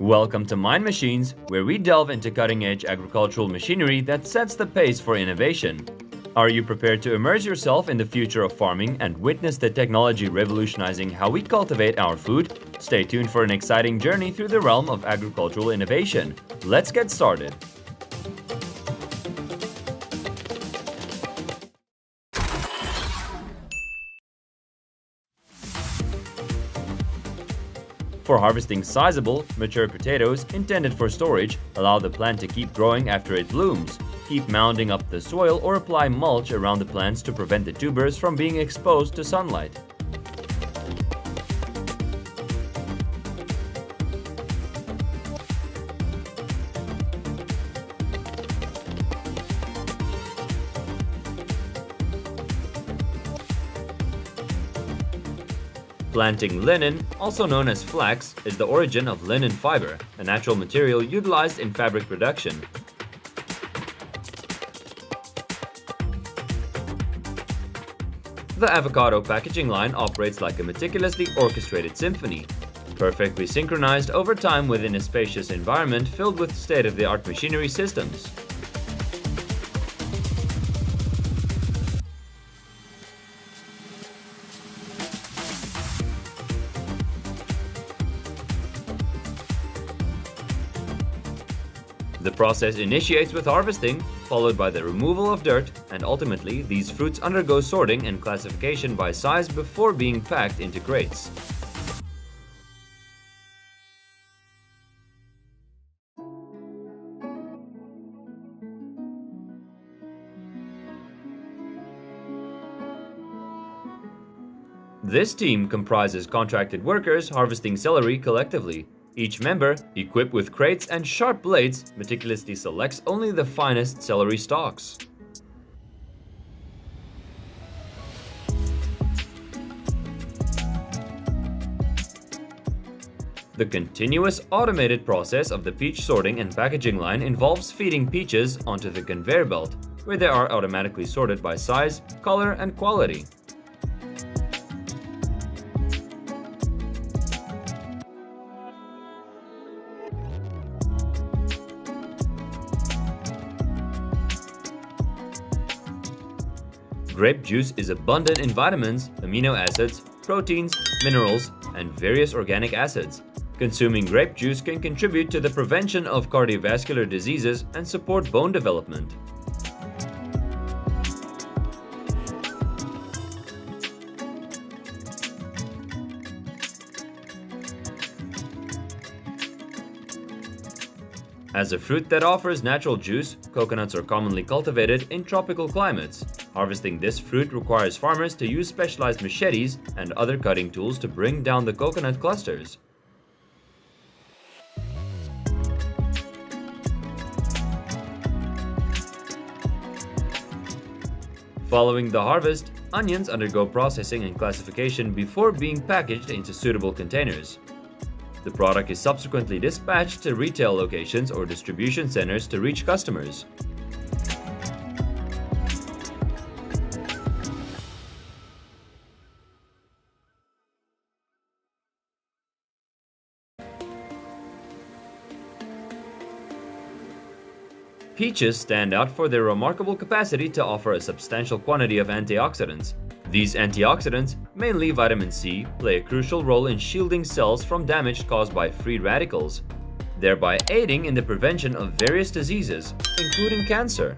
Welcome to Mind Machines, where we delve into cutting-edge agricultural machinery that sets the pace for innovation. Are you prepared to immerse yourself in the future of farming and witness the technology revolutionizing how we cultivate our food? Stay tuned for an exciting journey through the realm of agricultural innovation. Let's get started. For harvesting sizable, mature potatoes intended for storage, allow the plant to keep growing after it blooms. Keep mounding up the soil or apply mulch around the plants to prevent the tubers from being exposed to sunlight. Planting linen, also known as flax, is the origin of linen fiber, a natural material utilized in fabric production. The avocado packaging line operates like a meticulously orchestrated symphony, perfectly synchronized over time within a spacious environment filled with state-of-the-art machinery systems. The process initiates with harvesting, followed by the removal of dirt, and ultimately these fruits undergo sorting and classification by size before being packed into crates. This team comprises contracted workers harvesting celery collectively. Each member, equipped with crates and sharp blades, meticulously selects only the finest celery stalks. The continuous automated process of the peach sorting and packaging line involves feeding peaches onto the conveyor belt, where they are automatically sorted by size, color, and quality. Grape juice is abundant in vitamins, amino acids, proteins, minerals, and various organic acids. Consuming grape juice can contribute to the prevention of cardiovascular diseases and support bone development. As a fruit that offers natural juice, coconuts are commonly cultivated in tropical climates. Harvesting this fruit requires farmers to use specialized machetes and other cutting tools to bring down the coconut clusters. Following the harvest, onions undergo processing and classification before being packaged into suitable containers. The product is subsequently dispatched to retail locations or distribution centers to reach customers. Peaches stand out for their remarkable capacity to offer a substantial quantity of antioxidants. These antioxidants, mainly vitamin C, play a crucial role in shielding cells from damage caused by free radicals, thereby aiding in the prevention of various diseases, including cancer.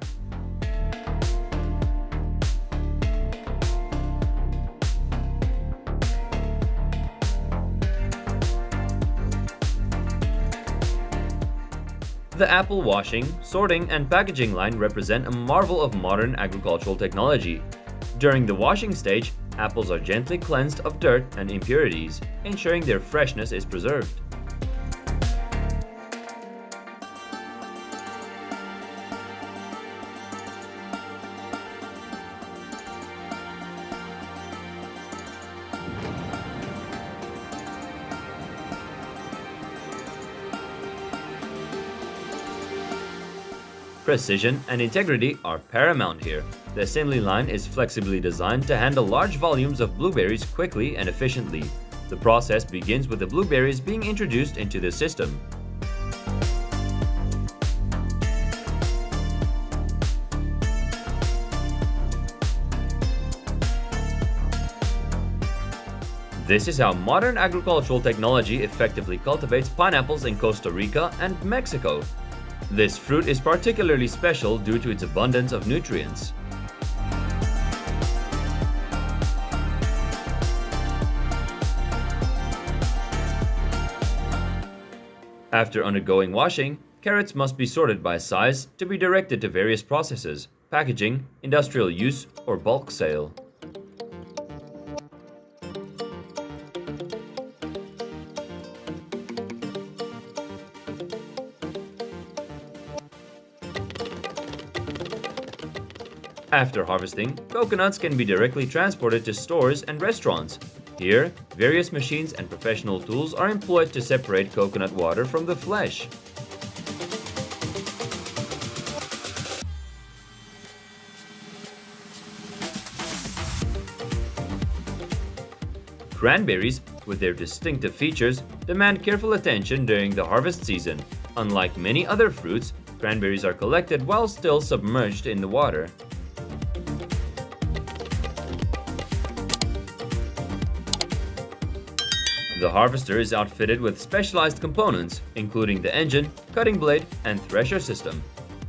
The apple washing, sorting, and packaging line represent a marvel of modern agricultural technology. During the washing stage, apples are gently cleansed of dirt and impurities, ensuring their freshness is preserved. Precision and integrity are paramount here. The assembly line is flexibly designed to handle large volumes of blueberries quickly and efficiently. The process begins with the blueberries being introduced into the system. This is how modern agricultural technology effectively cultivates pineapples in Costa Rica and Mexico. This fruit is particularly special due to its abundance of nutrients. After undergoing washing, carrots must be sorted by size to be directed to various processes: packaging, industrial use, or bulk sale. After harvesting, coconuts can be directly transported to stores and restaurants. Here, various machines and professional tools are employed to separate coconut water from the flesh. Cranberries, with their distinctive features, demand careful attention during the harvest season. Unlike many other fruits, cranberries are collected while still submerged in the water. The harvester is outfitted with specialized components, including the engine, cutting blade, and thresher system,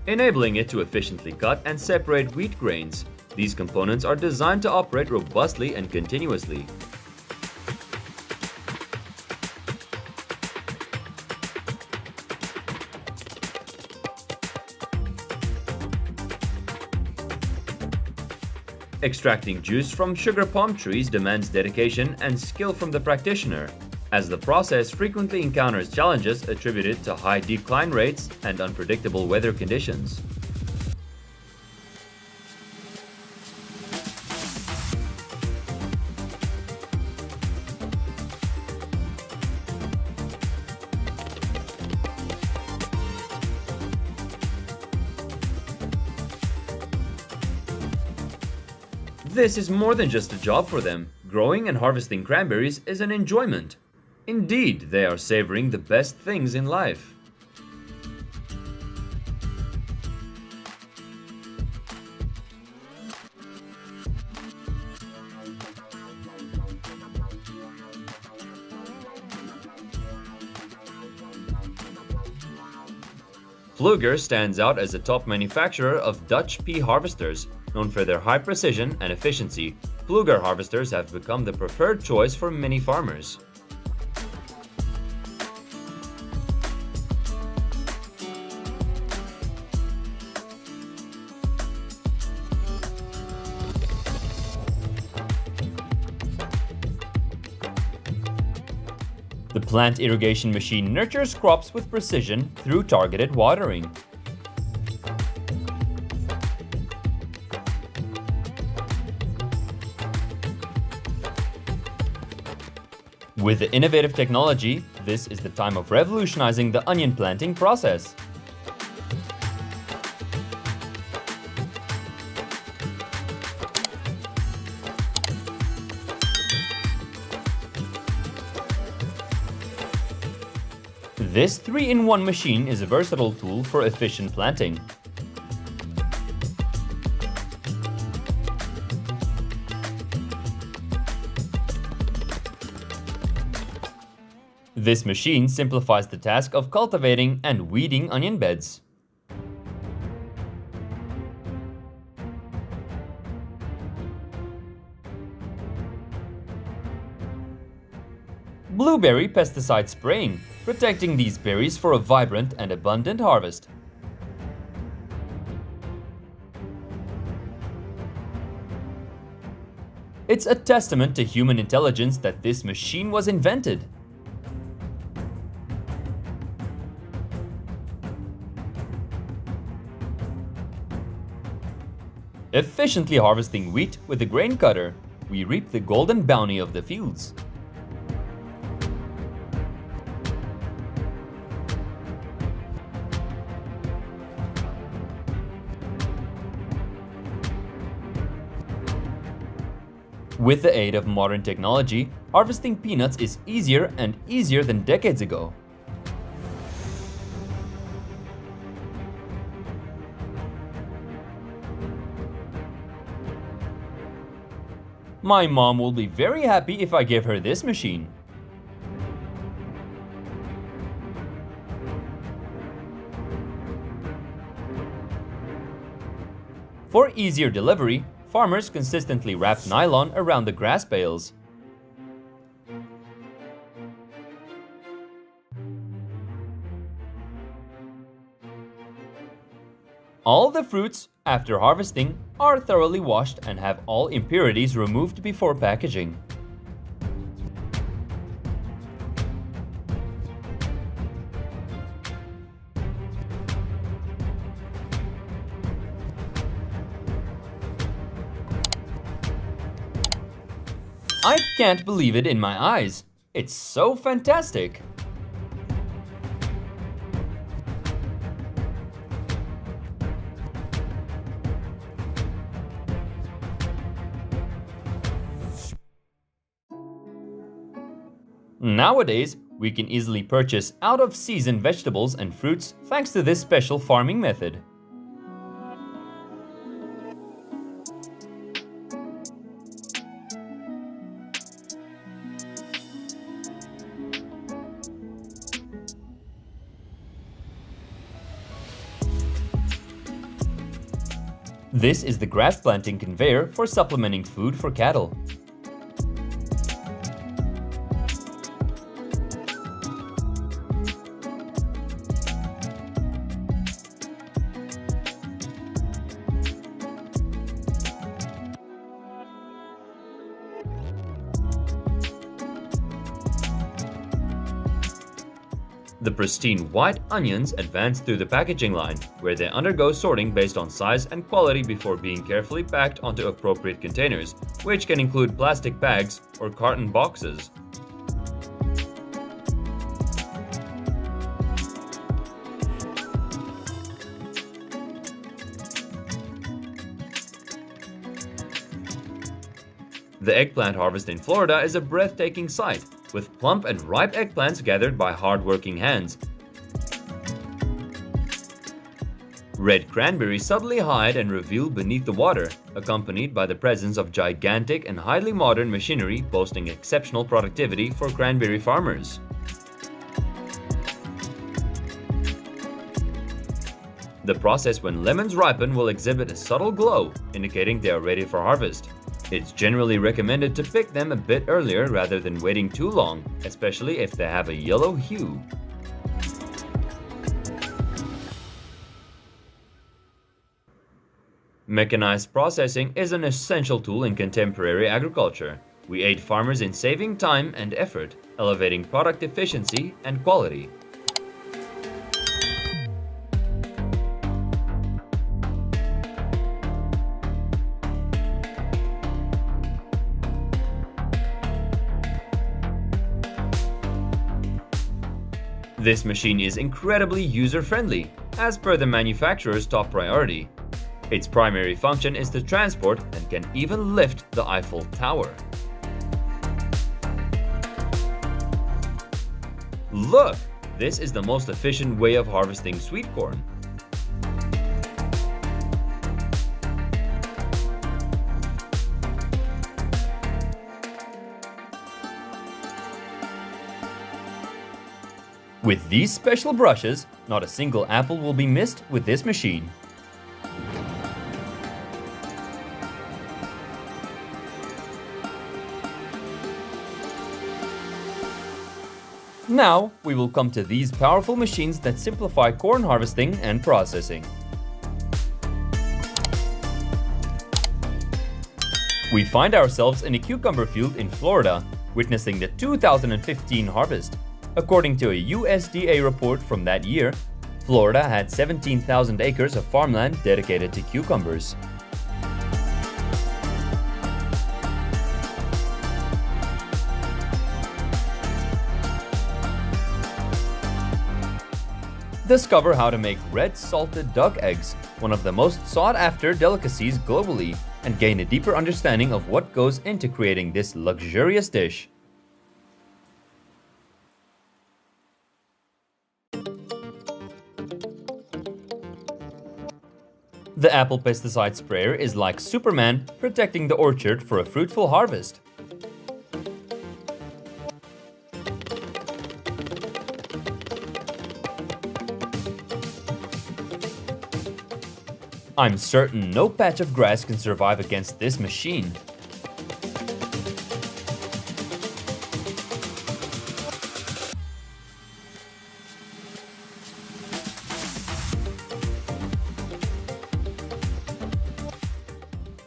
enabling it to efficiently cut and separate wheat grains. These components are designed to operate robustly and continuously. Extracting juice from sugar palm trees demands dedication and skill from the practitioner, as the process frequently encounters challenges attributed to high decline rates and unpredictable weather conditions. This is more than just a job for them. Growing and harvesting cranberries is an enjoyment. Indeed, they are savoring the best things in life. Pfluger stands out as a top manufacturer of Dutch pea harvesters. Known for their high precision and efficiency, Pfluger harvesters have become the preferred choice for many farmers. The plant irrigation machine nurtures crops with precision through targeted watering. With the innovative technology, this is the time of revolutionizing the onion planting process. This 3-in-1 machine is a versatile tool for efficient planting. This machine simplifies the task of cultivating and weeding onion beds. Blueberry pesticide spraying, protecting these berries for a vibrant and abundant harvest. It's a testament to human intelligence that this machine was invented. Efficiently harvesting wheat with a grain cutter, we reap the golden bounty of the fields. With the aid of modern technology, harvesting peanuts is easier and easier than decades ago. My mom will be very happy if I give her this machine. For easier delivery, farmers consistently wrap nylon around the grass bales. All the fruits, after harvesting, are thoroughly washed and have all impurities removed before packaging. I can't believe it in my eyes. It's so fantastic! Nowadays, we can easily purchase out-of-season vegetables and fruits thanks to this special farming method. This is the grass planting conveyor for supplementing food for cattle. The pristine white onions advance through the packaging line, where they undergo sorting based on size and quality before being carefully packed onto appropriate containers, which can include plastic bags or carton boxes. The eggplant harvest in Florida is a breathtaking sight, with plump and ripe eggplants gathered by hard-working hands. Red cranberries subtly hide and reveal beneath the water, accompanied by the presence of gigantic and highly modern machinery boasting exceptional productivity for cranberry farmers. The process when lemons ripen will exhibit a subtle glow, indicating they are ready for harvest. It's generally recommended to pick them a bit earlier rather than waiting too long, especially if they have a yellow hue. Mechanized processing is an essential tool in contemporary agriculture. We aid farmers in saving time and effort, elevating product efficiency and quality. This machine is incredibly user-friendly, as per the manufacturer's top priority. Its primary function is to transport and can even lift the Eiffel Tower. Look! This is the most efficient way of harvesting sweet corn. With these special brushes, not a single apple will be missed with this machine. Now, we will come to these powerful machines that simplify corn harvesting and processing. We find ourselves in a cucumber field in Florida, witnessing the 2015 harvest. According to a USDA report from that year, Florida had 17,000 acres of farmland dedicated to cucumbers. Discover how to make red salted duck eggs, one of the most sought-after delicacies globally, and gain a deeper understanding of what goes into creating this luxurious dish. The apple pesticide sprayer is like Superman protecting the orchard for a fruitful harvest. I'm certain no patch of grass can survive against this machine.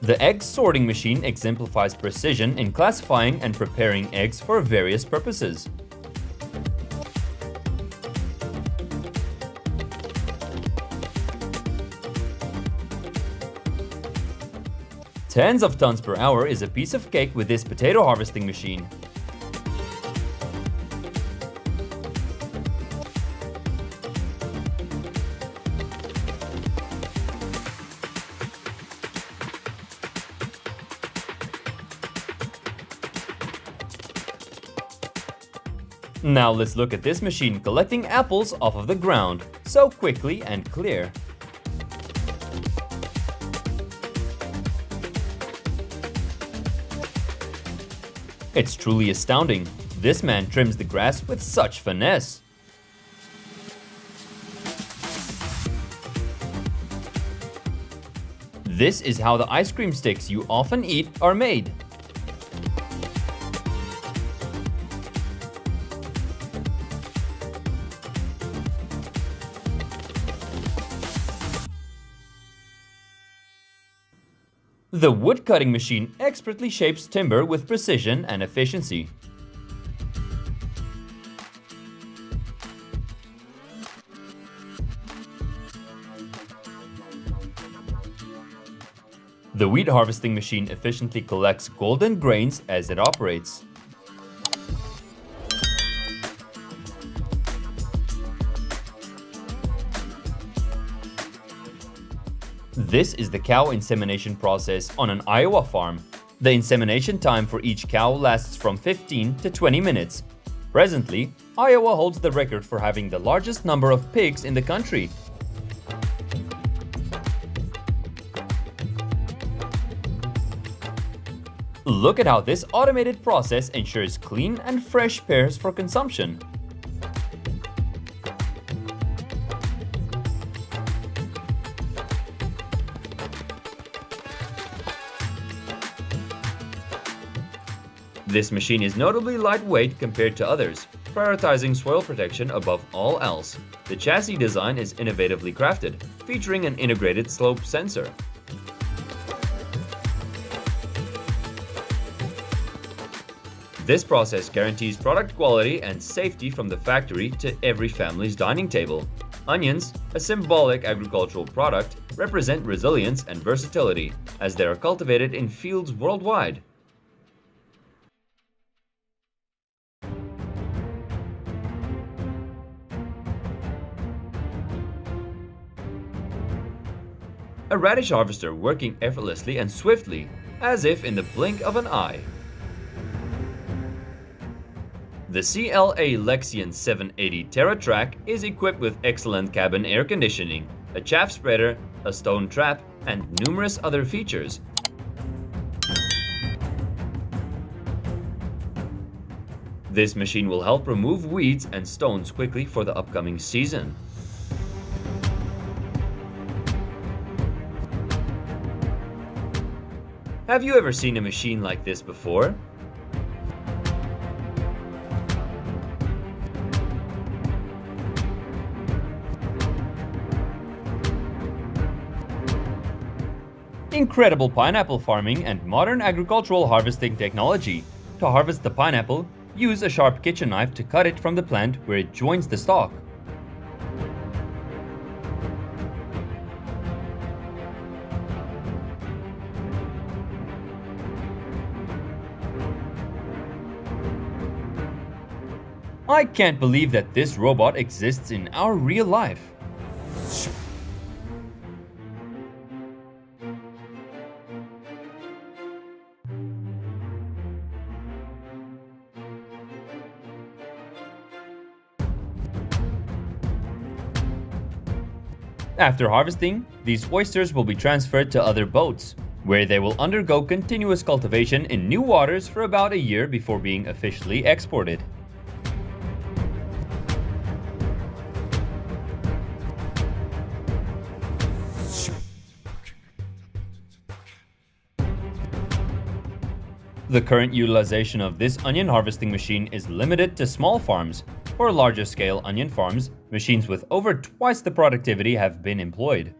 The egg sorting machine exemplifies precision in classifying and preparing eggs for various purposes. Tens of tons per hour is a piece of cake with this potato harvesting machine. Now let's look at this machine collecting apples off of the ground, so quickly and clear. It's truly astounding. This man trims the grass with such finesse. This is how the ice cream sticks you often eat are made. The wood cutting machine expertly shapes timber with precision and efficiency. The wheat harvesting machine efficiently collects golden grains as it operates. This is the cow insemination process on an Iowa farm. The insemination time for each cow lasts from 15 to 20 minutes. Presently, Iowa holds the record for having the largest number of pigs in the country. Look at how this automated process ensures clean and fresh pears for consumption. This machine is notably lightweight compared to others, prioritizing soil protection above all else. The chassis design is innovatively crafted, featuring an integrated slope sensor. This process guarantees product quality and safety from the factory to every family's dining table. Onions, a symbolic agricultural product, represent resilience and versatility, as they are cultivated in fields worldwide. A radish harvester working effortlessly and swiftly, as if in the blink of an eye. The CLA Lexion 780 TerraTrack is equipped with excellent cabin air conditioning, a chaff spreader, a stone trap, and numerous other features. This machine will help remove weeds and stones quickly for the upcoming season. Have you ever seen a machine like this before? Incredible pineapple farming and modern agricultural harvesting technology. To harvest the pineapple, use a sharp kitchen knife to cut it from the plant where it joins the stalk. I can't believe that this robot exists in our real life. After harvesting, these oysters will be transferred to other boats, where they will undergo continuous cultivation in new waters for about a year before being officially exported. The current utilization of this onion harvesting machine is limited to small farms. For larger scale onion farms, machines with over twice the productivity have been employed.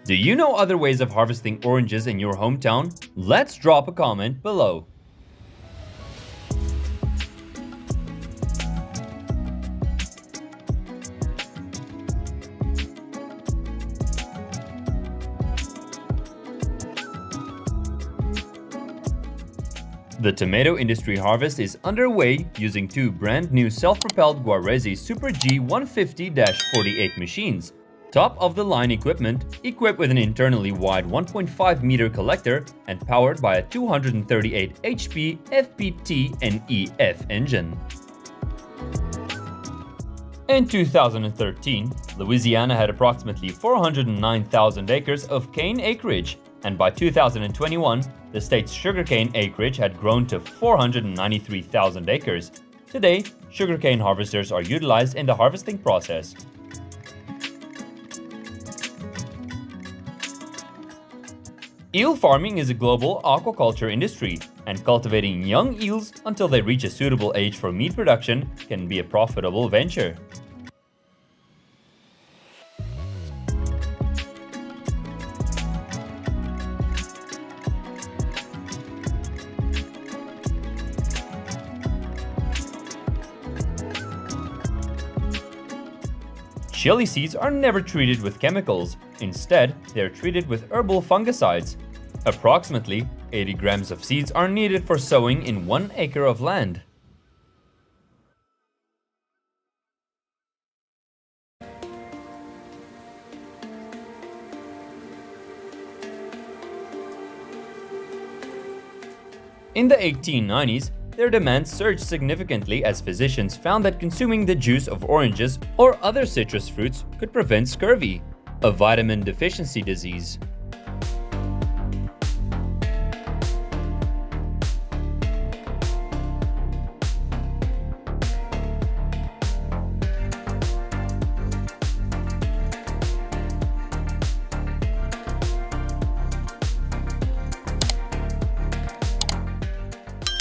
Do you know other ways of harvesting oranges in your hometown? Let's drop a comment below. The tomato industry harvest is underway using two brand new self-propelled Guaresi Super G 150-48 machines. Top-of-the-line equipment, equipped with an internally wide 1.5 meter collector and powered by a 238 HP FPT and EF engine. In 2013, Louisiana had approximately 409,000 acres of cane acreage, and by 2021, the state's sugarcane acreage had grown to 493,000 acres. Today, sugarcane harvesters are utilized in the harvesting process. Eel farming is a global aquaculture industry, and cultivating young eels until they reach a suitable age for meat production can be a profitable venture. Chili seeds are never treated with chemicals. Instead, they are treated with herbal fungicides. Approximately 80 grams of seeds are needed for sowing in 1 acre of land. In the 1890s, their demand surged significantly as physicians found that consuming the juice of oranges or other citrus fruits could prevent scurvy, a vitamin deficiency disease.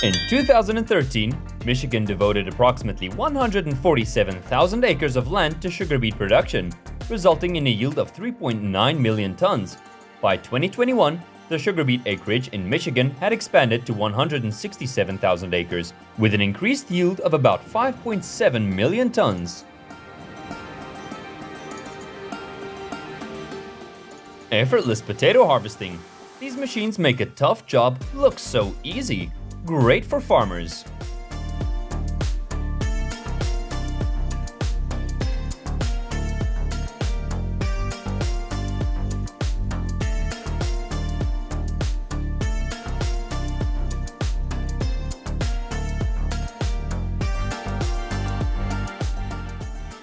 In 2013, Michigan devoted approximately 147,000 acres of land to sugar beet production, resulting in a yield of 3.9 million tons. By 2021, the sugar beet acreage in Michigan had expanded to 167,000 acres, with an increased yield of about 5.7 million tons. Effortless potato harvesting. These machines make a tough job look so easy. Great for farmers.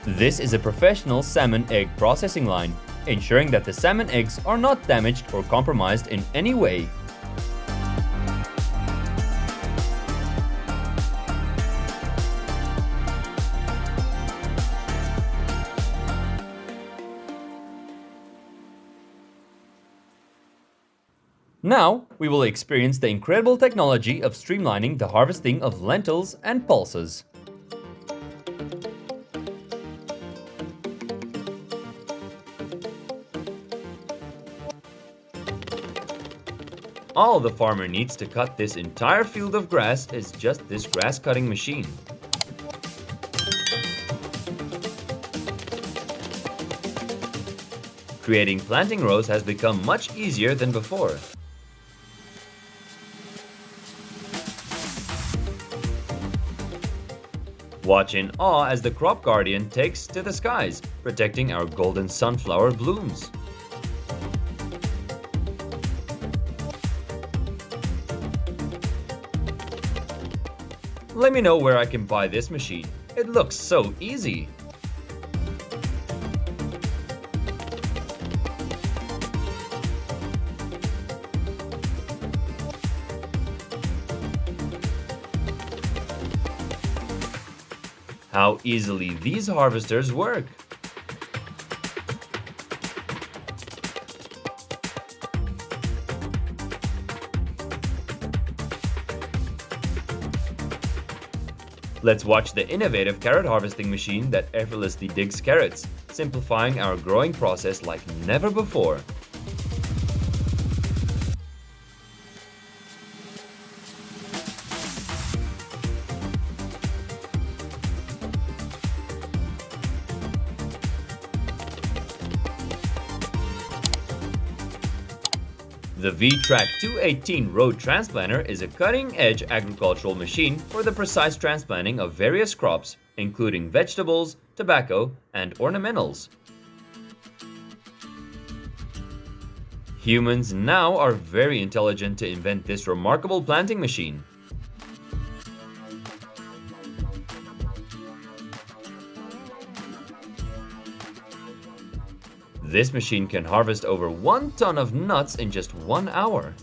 This is a professional salmon egg processing line, ensuring that the salmon eggs are not damaged or compromised in any way. Now, we will experience the incredible technology of streamlining the harvesting of lentils and pulses. All the farmer needs to cut this entire field of grass is just this grass cutting machine. Creating planting rows has become much easier than before. Watch in awe as the crop guardian takes to the skies, protecting our golden sunflower blooms. Let me know where I can buy this machine. It looks so easy. How easily these harvesters work. Let's watch the innovative carrot harvesting machine that effortlessly digs carrots, simplifying our growing process like never before. The V-Track 218 road transplanter is a cutting-edge agricultural machine for the precise transplanting of various crops, including vegetables, tobacco, and ornamentals. Humans now are very intelligent to invent this remarkable planting machine. This machine can harvest over 1 ton of nuts in just 1 hour.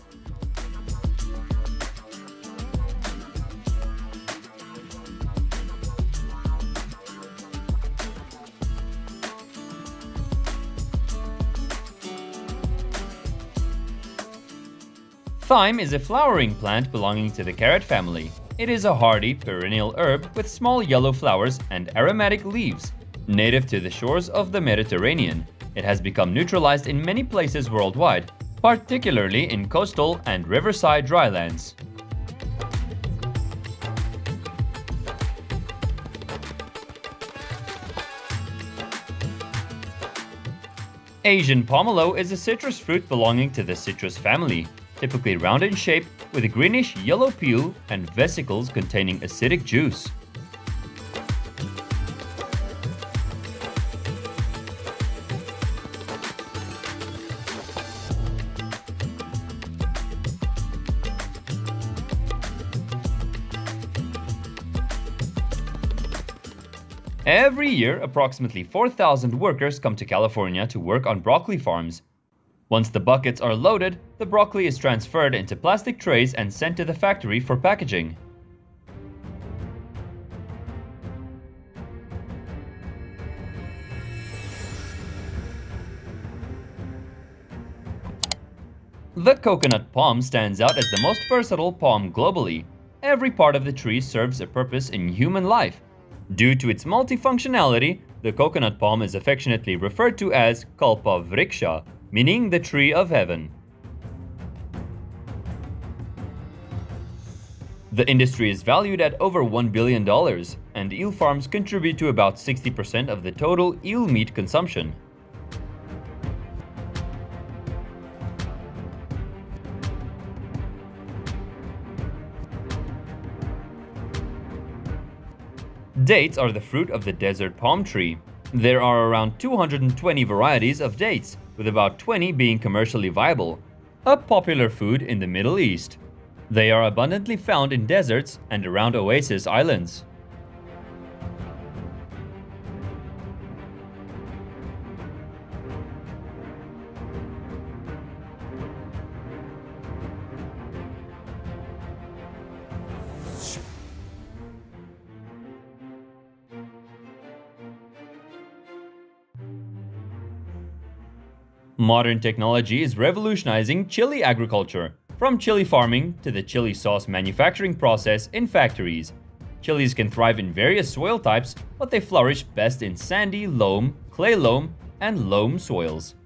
Thyme is a flowering plant belonging to the carrot family. It is a hardy, perennial herb with small yellow flowers and aromatic leaves, native to the shores of the Mediterranean. It has become neutralized in many places worldwide, particularly in coastal and riverside drylands. Asian pomelo is a citrus fruit belonging to the citrus family, typically round in shape with a greenish yellow peel and vesicles containing acidic juice. Every year, approximately 4,000 workers come to California to work on broccoli farms. Once the buckets are loaded, the broccoli is transferred into plastic trays and sent to the factory for packaging. The coconut palm stands out as the most versatile palm globally. Every part of the tree serves a purpose in human life. Due to its multifunctionality, the coconut palm is affectionately referred to as Kalpa Vriksha, meaning the tree of heaven. The industry is valued at over $1 billion, and eel farms contribute to about 60% of the total eel meat consumption. Dates are the fruit of the desert palm tree. There are around 220 varieties of dates, with about 20 being commercially viable, a popular food in the Middle East. They are abundantly found in deserts and around oasis islands. Modern technology is revolutionizing chili agriculture, from chili farming to the chili sauce manufacturing process in factories. Chilies can thrive in various soil types, but they flourish best in sandy loam, clay loam, and loam soils.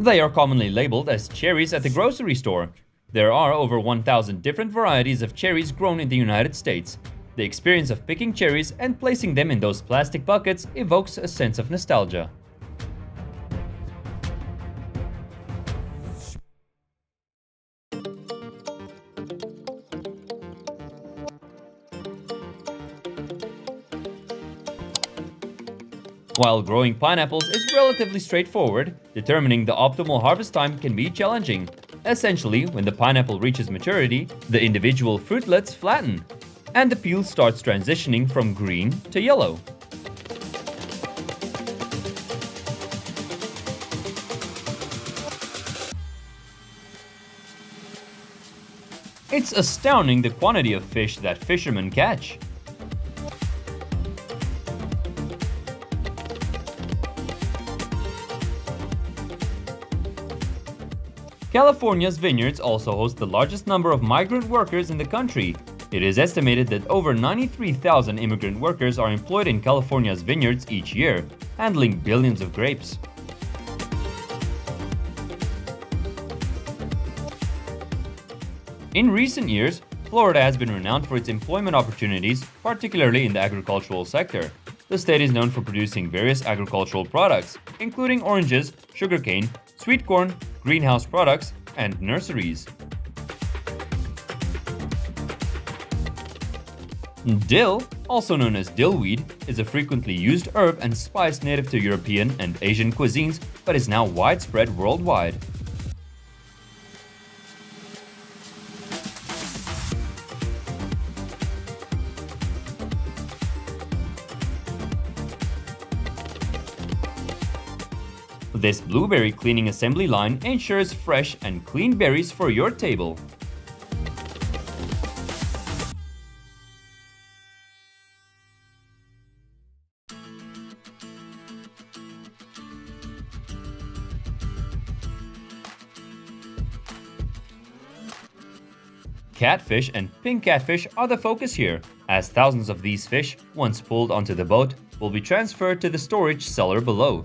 They are commonly labeled as cherries at the grocery store. There are over 1,000 different varieties of cherries grown in the United States. The experience of picking cherries and placing them in those plastic buckets evokes a sense of nostalgia. While growing pineapples is relatively straightforward, determining the optimal harvest time can be challenging. Essentially, when the pineapple reaches maturity, the individual fruitlets flatten, and the peel starts transitioning from green to yellow. It's astounding the quantity of fish that fishermen catch. California's vineyards also host the largest number of migrant workers in the country. It is estimated that over 93,000 immigrant workers are employed in California's vineyards each year, handling billions of grapes. In recent years, Florida has been renowned for its employment opportunities, particularly in the agricultural sector. The state is known for producing various agricultural products, including oranges, sugarcane, sweet corn, greenhouse products, and nurseries. Dill, also known as dillweed, is a frequently used herb and spice native to European and Asian cuisines, but is now widespread worldwide. This blueberry cleaning assembly line ensures fresh and clean berries for your table. Catfish and pink catfish are the focus here, as thousands of these fish, once pulled onto the boat, will be transferred to the storage cellar below.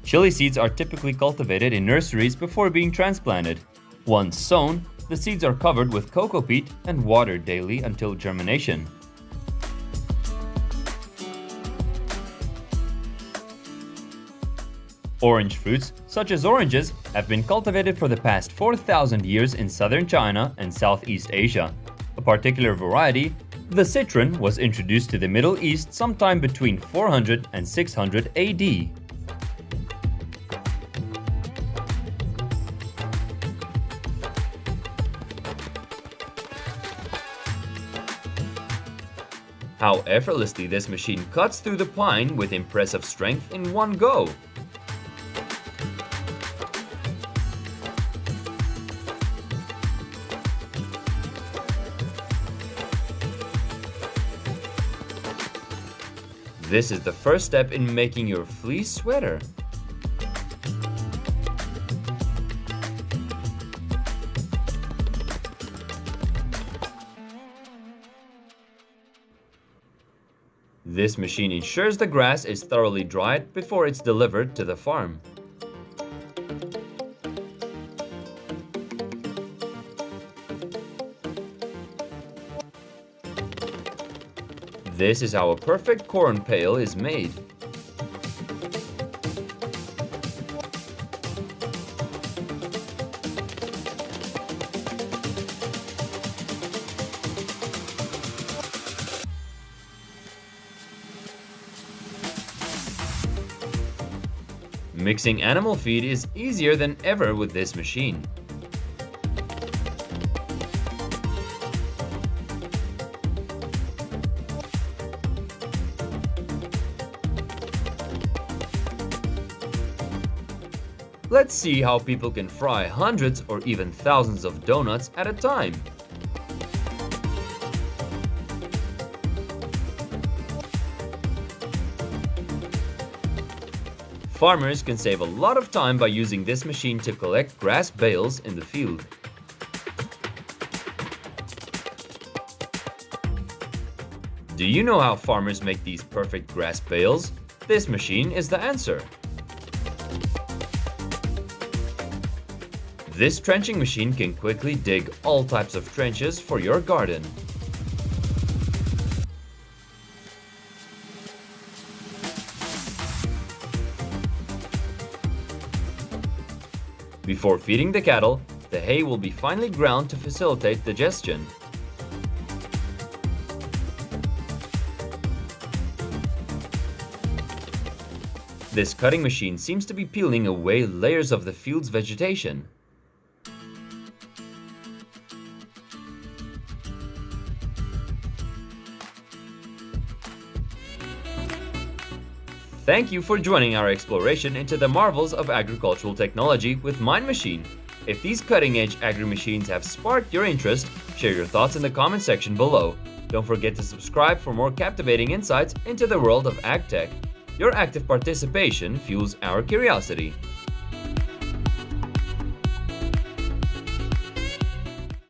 Chili seeds are typically cultivated in nurseries before being transplanted. Once sown, the seeds are covered with cocoa peat and watered daily until germination. Orange fruits, such as oranges, have been cultivated for the past 4,000 years in southern China and Southeast Asia. A particular variety, the citron, was introduced to the Middle East sometime between 400 and 600 AD. How effortlessly this machine cuts through the pine with impressive strength in one go. This is the first step in making your fleece sweater. This machine ensures the grass is thoroughly dried before it's delivered to the farm. This is how a perfect corn pail is made. Mixing animal feed is easier than ever with this machine. Let's see how people can fry hundreds or even thousands of donuts at a time. Farmers can save a lot of time by using this machine to collect grass bales in the field. Do you know how farmers make these perfect grass bales? This machine is the answer. This trenching machine can quickly dig all types of trenches for your garden. Before feeding the cattle, the hay will be finely ground to facilitate digestion. This cutting machine seems to be peeling away layers of the field's vegetation. Thank you for joining our exploration into the marvels of agricultural technology with Mind Machine. If these cutting-edge agri-machines have sparked your interest, share your thoughts in the comment section below. Don't forget to subscribe for more captivating insights into the world of ag tech. Your active participation fuels our curiosity.